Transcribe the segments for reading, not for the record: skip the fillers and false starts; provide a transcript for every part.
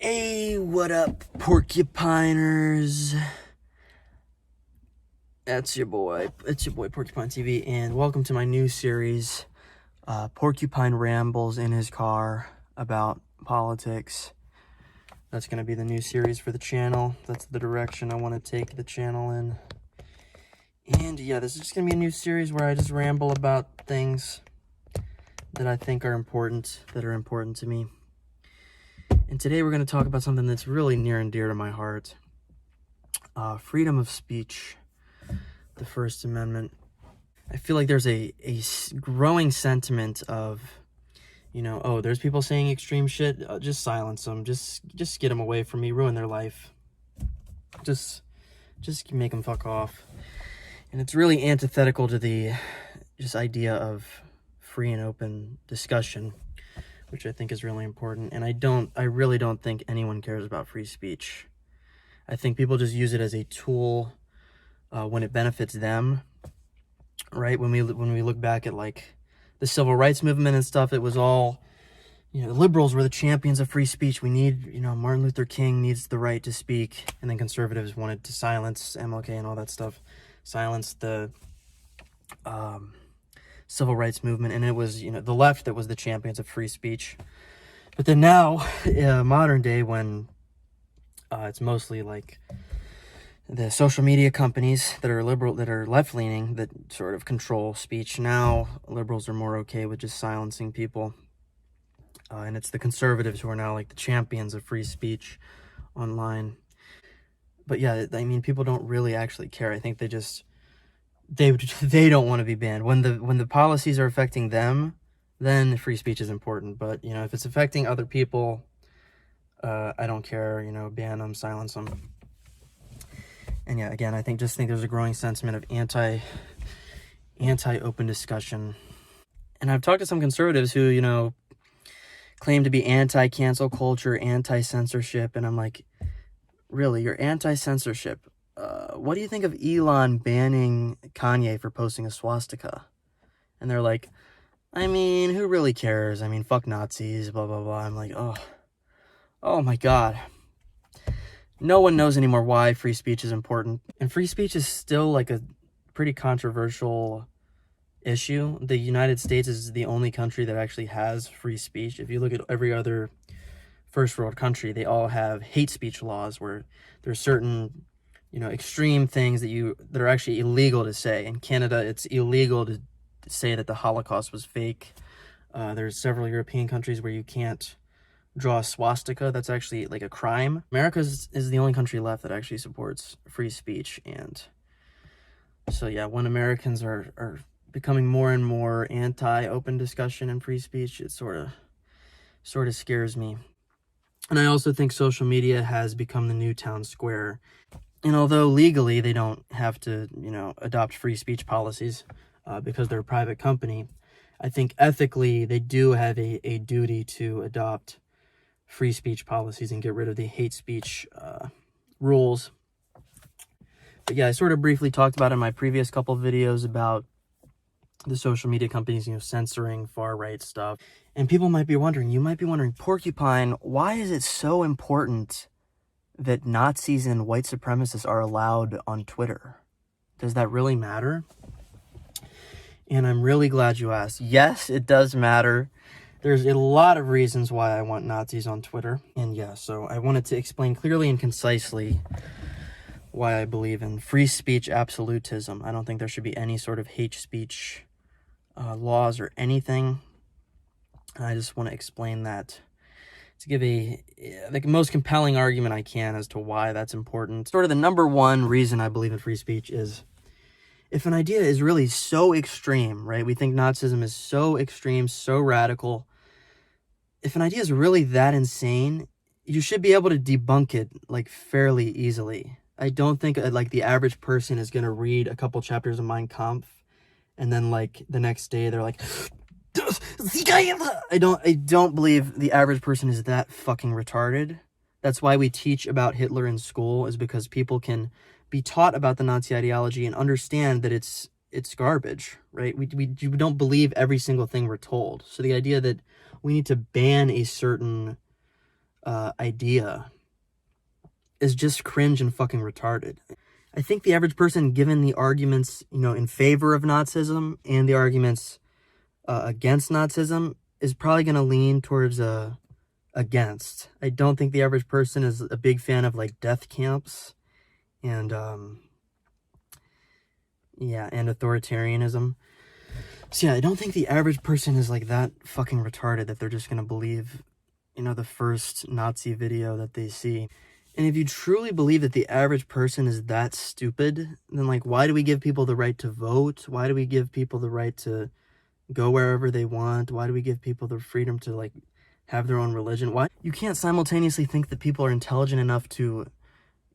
Hey, what up, porcupiners? That's your boy. It's your boy, Porcupine TV, and welcome to my new series, Porcupine Rambles in His Car about politics. That's going to be the new series for the channel. That's the direction I want to take the channel in. And yeah, this is just going to be a new series where I just ramble about things that I think are important, to me. And today we're going to talk about something that's really near and dear to my heart. Freedom of speech, the First Amendment. I feel like there's a growing sentiment of, oh, there's people saying extreme shit, just silence them, just get them away from me, ruin their life. Just make them fuck off. And it's really antithetical to the idea of free and open discussion, which I think is really important. And I really don't think anyone cares about free speech. I think people just use it as a tool when it benefits them, right? When we look back at like the civil rights movement and stuff, it was all, the liberals were the champions of free speech. We need, Martin Luther King needs the right to speak. And then conservatives wanted to silence MLK and all that stuff, silence the civil rights movement. And it was, the left that was the champions of free speech. But then now, modern day, when it's mostly like the social media companies that are liberal, that are left-leaning, that sort of control speech. Now, liberals are more okay with just silencing people. And it's the conservatives who are now like the champions of free speech online. But yeah, I mean, people don't really actually care. I think they don't want to be banned. When the policies are affecting them, then free speech is important. But, if it's affecting other people, I don't care, ban them, silence them. And yeah, again, I think there's a growing sentiment of anti-open discussion. And I've talked to some conservatives who, claim to be anti-cancel culture, anti-censorship. And I'm like, really? You're anti-censorship? What do you think of Elon banning Kanye for posting a swastika? And they're like, I mean, who really cares? I mean, fuck Nazis, blah, blah, blah. I'm like, oh my God. No one knows anymore why free speech is important. And free speech is still like a pretty controversial issue. The United States is the only country that actually has free speech. If you look at every other first world country, they all have hate speech laws where there's certain, extreme things that are actually illegal to say. In Canada, it's illegal to say that the Holocaust was fake. There's several European countries where you can't draw a swastika. That's actually like a crime. America is the only country left that actually supports free speech. And so yeah, when Americans are becoming more and more anti-open discussion and free speech, it sort of scares me. And I also think social media has become the new town square. And although legally they don't have to, adopt free speech policies because they're a private company, I think ethically they do have a duty to adopt free speech policies and get rid of the hate speech rules. But yeah, I sort of briefly talked about in my previous couple of videos about the social media companies, censoring far-right stuff. And people might be wondering, Porcupine, why is it so important that Nazis and white supremacists are allowed on Twitter? Does that really matter? And I'm really glad you asked. Yes, it does matter. There's a lot of reasons why I want Nazis on Twitter. And yeah, so I wanted to explain clearly and concisely why I believe in free speech absolutism. I don't think there should be any sort of hate speech laws or anything. I just want to explain that to give the most compelling argument I can as to why that's important. Sort of the number one reason I believe in free speech is if an idea is really so extreme, right? We think Nazism is so extreme, so radical. If an idea is really that insane, you should be able to debunk it like fairly easily. I don't think like the average person is going to read a couple chapters of Mein Kampf and then like the next day they're like, I don't believe the average person is that fucking retarded. That's why we teach about Hitler in school, is because people can be taught about the Nazi ideology and understand that it's garbage, right? We don't believe every single thing we're told. So the idea that we need to ban a certain idea is just cringe and fucking retarded. I think the average person, given the arguments, in favor of Nazism and the arguments against Nazism, is probably going to lean towards against. I don't think the average person is a big fan of like death camps and and authoritarianism. So yeah, I don't think the average person is like that fucking retarded that they're just going to believe, the first Nazi video that they see. And if you truly believe that the average person is that stupid, then like, why do we give people the right to vote? Why do we give people the right to go wherever they want? Why do we give people the freedom to like have their own religion? Why? You can't simultaneously think that people are intelligent enough to,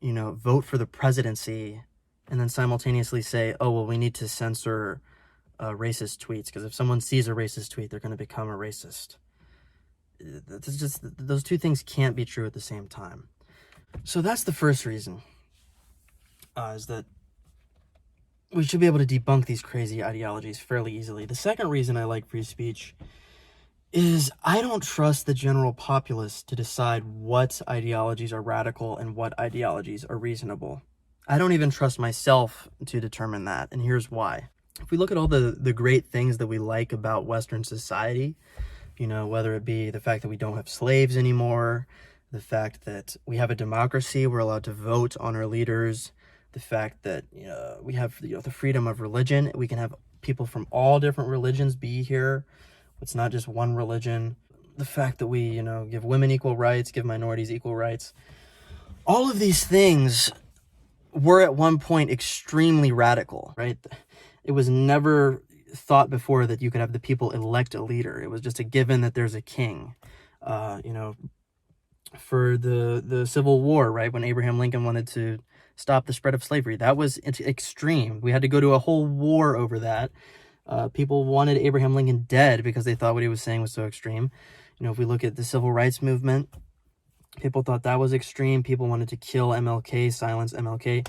vote for the presidency and then simultaneously say, oh, well, we need to censor racist tweets, because if someone sees a racist tweet, they're going to become a racist. It's just, those two things can't be true at the same time. So that's the first reason, is that we should be able to debunk these crazy ideologies fairly easily. The second reason I like free speech is I don't trust the general populace to decide what ideologies are radical and what ideologies are reasonable. I don't even trust myself to determine that, and here's why. If we look at all the great things that we like about Western society, whether it be the fact that we don't have slaves anymore, the fact that we have a democracy, we're allowed to vote on our leaders, the fact that we have the freedom of religion, we can have people from all different religions be here. It's not just one religion. The fact that we, give women equal rights, give minorities equal rights. All of these things were at one point extremely radical, right? It was never thought before that you could have the people elect a leader. It was just a given that there's a king. For the Civil War, right, when Abraham Lincoln wanted to stop the spread of slavery, that was extreme. We had to go to a whole war over that. People wanted Abraham Lincoln dead because they thought what he was saying was so extreme. If we look at the civil rights movement, people thought that was extreme. People wanted to kill MLK, silence MLK.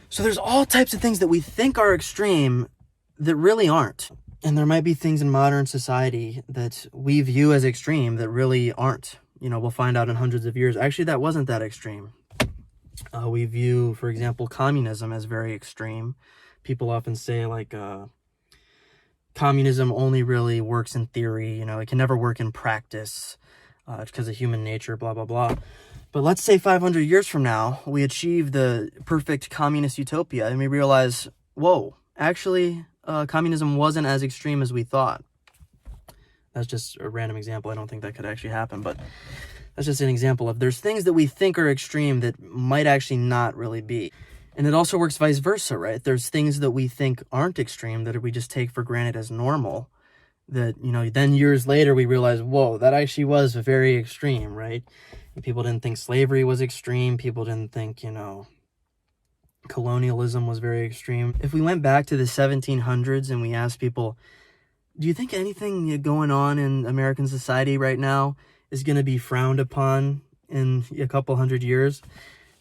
So there's all types of things that we think are extreme that really aren't. And there might be things in modern society that we view as extreme that really aren't. We'll find out in hundreds of years, actually, that wasn't that extreme. We view, for example, communism as very extreme. People often say, like, communism only really works in theory. It can never work in practice because of human nature, blah, blah, blah. But let's say 500 years from now, we achieve the perfect communist utopia and we realize, whoa, actually, communism wasn't as extreme as we thought. That's just a random example. I don't think that could actually happen, but that's just an example of there's things that we think are extreme that might actually not really be. And it also works vice versa, right? There's things that we think aren't extreme that we just take for granted as normal that, then years later we realize, whoa, that actually was very extreme, right? And people didn't think slavery was extreme. People didn't think, colonialism was very extreme. If we went back to the 1700s and we asked people, do you think anything going on in American society right now is going to be frowned upon in a couple hundred years?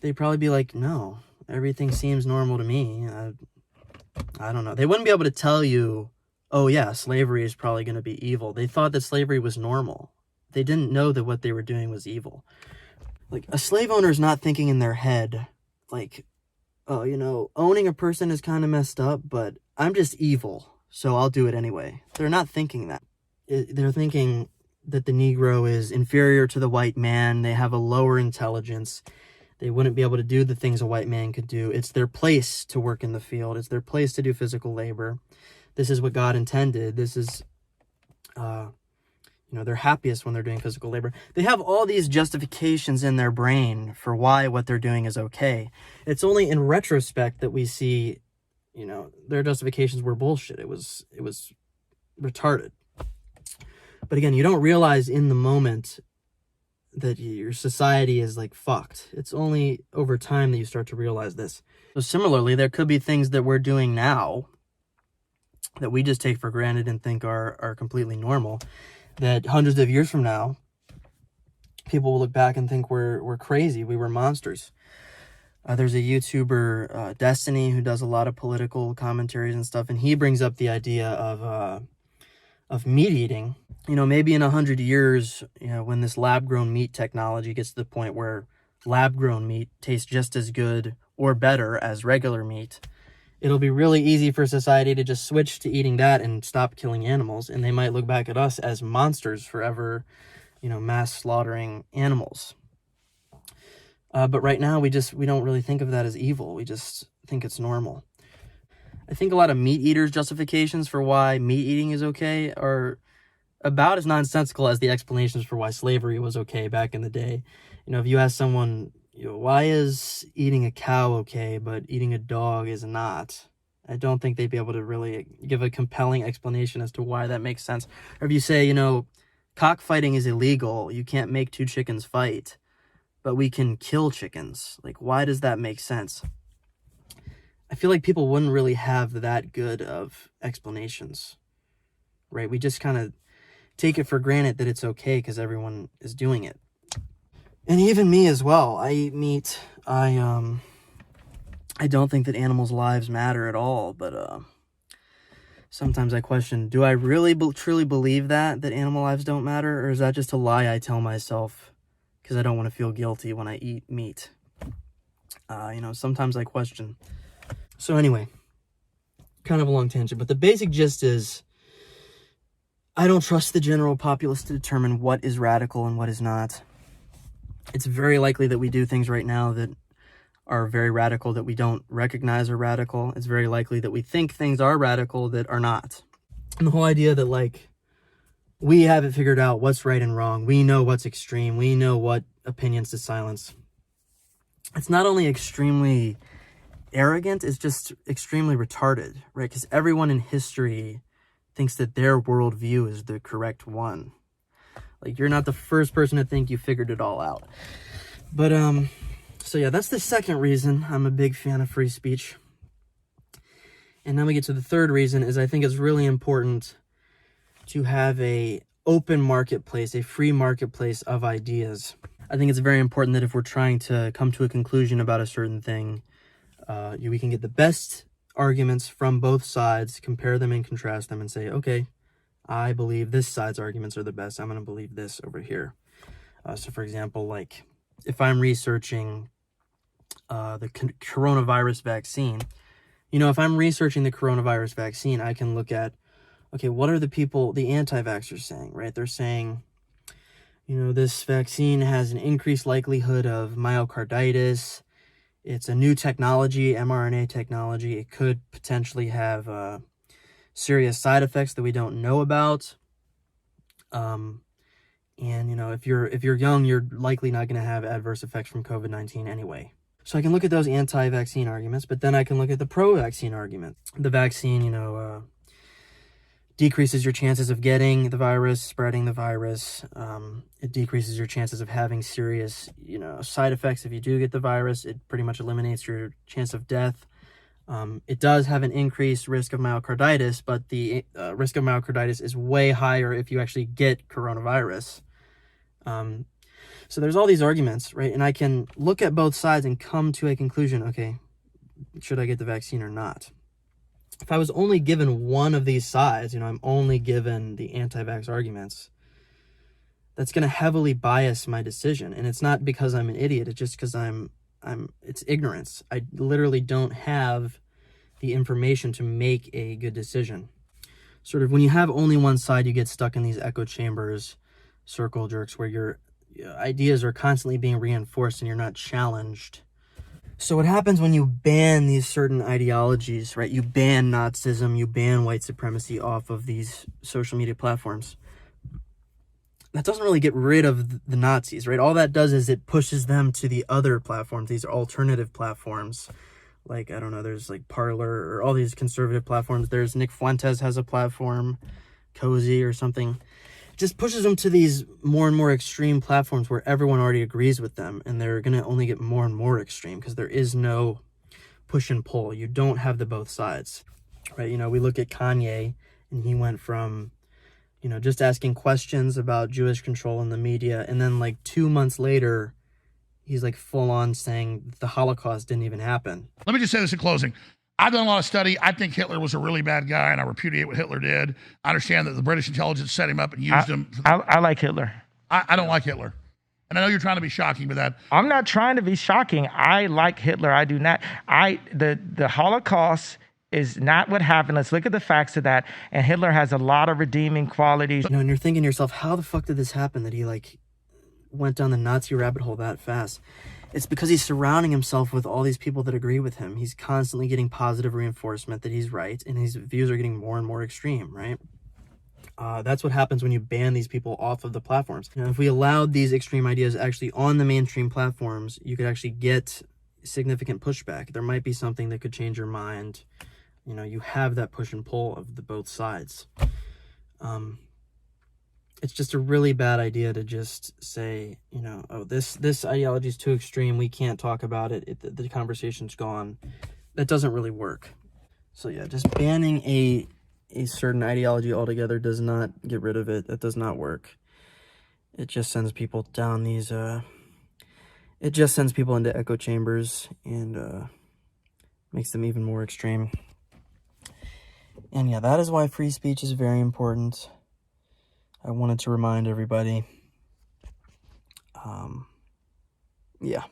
They'd probably be like, no, everything seems normal to me. I don't know. They wouldn't be able to tell you, oh yeah, slavery is probably going to be evil. They thought that slavery was normal. They didn't know that what they were doing was evil. Like, a slave owner is not thinking in their head, like, oh, owning a person is kind of messed up, but I'm just evil, so I'll do it anyway. They're not thinking that. They're thinking that the Negro is inferior to the white man. They have a lower intelligence. They wouldn't be able to do the things a white man could do. It's their place to work in the field. It's their place to do physical labor. This is what God intended. This is, they're happiest when they're doing physical labor. They have all these justifications in their brain for why what they're doing is okay. It's only in retrospect that we see, their justifications were bullshit. It was retarded. But again, you don't realize in the moment that your society is like fucked. It's only over time that you start to realize this. So similarly, there could be things that we're doing now that we just take for granted and think are completely normal, that hundreds of years from now, people will look back and think we're crazy, we were monsters. There's a YouTuber, Destiny, who does a lot of political commentaries and stuff, and he brings up the idea of meat eating. Maybe in 100 years, when this lab-grown meat technology gets to the point where lab-grown meat tastes just as good or better as regular meat, it'll be really easy for society to just switch to eating that and stop killing animals. And they might look back at us as monsters forever, mass slaughtering animals. But right now, we don't really think of that as evil. We just think it's normal. I think a lot of meat eaters' justifications for why meat eating is okay are about as nonsensical as the explanations for why slavery was okay back in the day. If you ask someone, why is eating a cow okay, but eating a dog is not? I don't think they'd be able to really give a compelling explanation as to why that makes sense. Or if you say, cockfighting is illegal, you can't make two chickens fight, but we can kill chickens. Like, why does that make sense? I feel like people wouldn't really have that good of explanations, right? We just kind of take it for granted that it's okay because everyone is doing it. And even me as well. I eat meat. I don't think that animals' lives matter at all, but sometimes I question, do I really truly believe that animal lives don't matter, or is that just a lie I tell myself because I don't want to feel guilty when I eat meat? Sometimes I question. So anyway, kind of a long tangent, but the basic gist is I don't trust the general populace to determine what is radical and what is not. It's very likely that we do things right now that are very radical that we don't recognize are radical. It's very likely that we think things are radical that are not. And the whole idea that, we haven't figured out what's right and wrong. We know what's extreme. We know what opinions to silence. It's not only extremely arrogant, it's just extremely retarded, right? Because everyone in history thinks that their worldview is the correct one. You're not the first person to think you figured it all out. But, so yeah, that's the second reason I'm a big fan of free speech. And now we get to the third reason, is I think it's really important to have a open marketplace, a free marketplace of ideas. I think it's very important that if we're trying to come to a conclusion about a certain thing, we can get the best arguments from both sides, compare them and contrast them and say, okay, I believe this side's arguments are the best. I'm going to believe this over here. So for example, if I'm researching the coronavirus vaccine, if I'm researching the coronavirus vaccine, I can look at, okay, what are the anti-vaxxers saying, right? They're saying, this vaccine has an increased likelihood of myocarditis. It's a new technology, mRNA technology. It could potentially have serious side effects that we don't know about. And if you're young, you're likely not going to have adverse effects from COVID-19 anyway. So I can look at those anti-vaccine arguments, but then I can look at the pro-vaccine argument. The vaccine, decreases your chances of getting the virus, spreading the virus. It decreases your chances of having serious, side effects if you do get the virus. It pretty much eliminates your chance of death. It does have an increased risk of myocarditis, but the risk of myocarditis is way higher if you actually get coronavirus. So there's all these arguments, right? And I can look at both sides and come to a conclusion, okay, should I get the vaccine or not? If I was only given one of these sides, I'm only given the anti-vax arguments, that's going to heavily bias my decision. And it's not because I'm an idiot. It's just because it's ignorance. I literally don't have the information to make a good decision. Sort of when you have only one side, you get stuck in these echo chambers, circle jerks, where your ideas are constantly being reinforced and you're not challenged. So what happens when you ban these certain ideologies, right? You ban Nazism, you ban white supremacy off of these social media platforms. That doesn't really get rid of the Nazis, right? All that does is it pushes them to the other platforms, these alternative platforms. There's Parler or all these conservative platforms. There's Nick Fuentes has a platform, Cozy or something. It just pushes them to these more and more extreme platforms where everyone already agrees with them, and they're going to only get more and more extreme because there is no push and pull. You don't have the both sides, right? We look at Kanye, and he went from, just asking questions about Jewish control in the media, and then 2 months later, he's full on saying the Holocaust didn't even happen. Let me just say this in closing. I've done a lot of study. I think Hitler was a really bad guy, and I repudiate what Hitler did. I understand that the British intelligence set him up and used him. I like Hitler. I don't like Hitler. And I know you're trying to be shocking with that. I'm not trying to be shocking. I like Hitler. I do not. The Holocaust is not what happened. Let's look at the facts of that. And Hitler has a lot of redeeming qualities. You know, and you're thinking to yourself, how the fuck did this happen that he like went down the Nazi rabbit hole that fast? It's because he's surrounding himself with all these people that agree with him. He's constantly getting positive reinforcement that he's right, and his views are getting more and more extreme, right? That's what happens when you ban these people off of the platforms. You know, if we allowed these extreme ideas actually on the mainstream platforms, you could actually get significant pushback. There might be something that could change your mind. You know, you have that push and pull of the both sides. It's just a really bad idea to just say, you know, oh, this ideology is too extreme, we can't talk about it, the conversation's gone. That doesn't really work. So yeah, just banning a certain ideology altogether does not get rid of it. That does not work. It just sends people down these it just sends people into echo chambers and makes them even more extreme. And yeah, that is why free speech is very important. I wanted to remind everybody. Yeah.